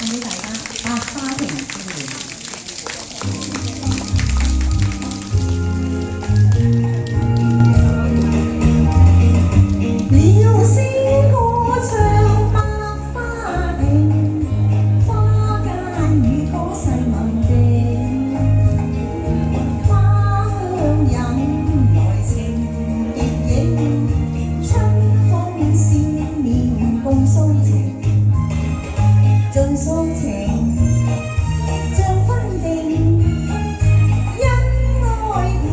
送俾大家百花亭之年。了聲歌唱百花亭，花間與歌世盟定，花香引來情結影，春風笑面共訴情，盡訴情像分定，因愛甜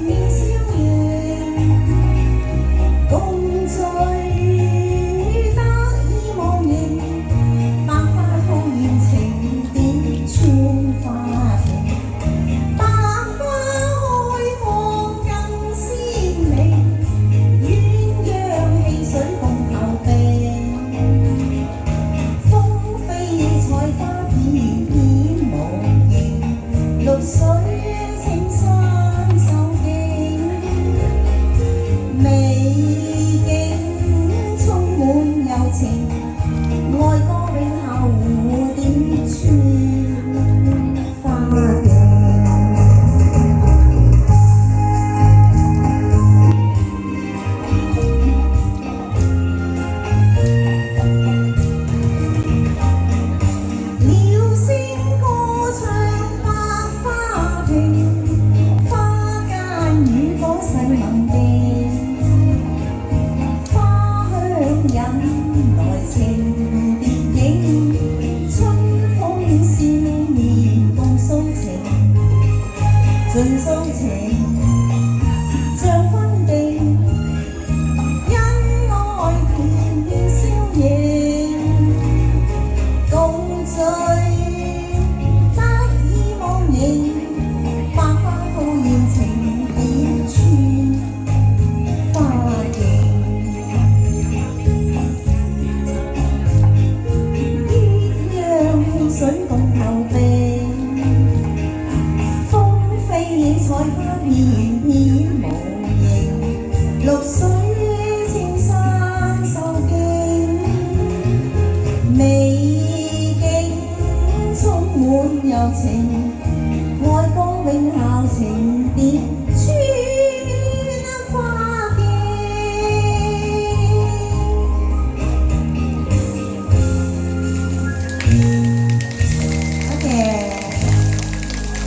面笑盈，共聚得意忘形，百花吐豔情點穿花庭，百花開放更鮮美，鴛鴦戲水共投並，風飛彩花片片無形，綠水青山秀景，美景充滿柔情，愛歌永後點穿花徑。了聲歌唱百花亭，花間與歌世盟定，花香引來情別影，春風笑面共訴情，盡訴情像分定，因愛甜面笑盈，共聚得意忘形，百花吐豔情點穿花徑，鴛鴦戲水共投並，風飛彩花片片無形，綠水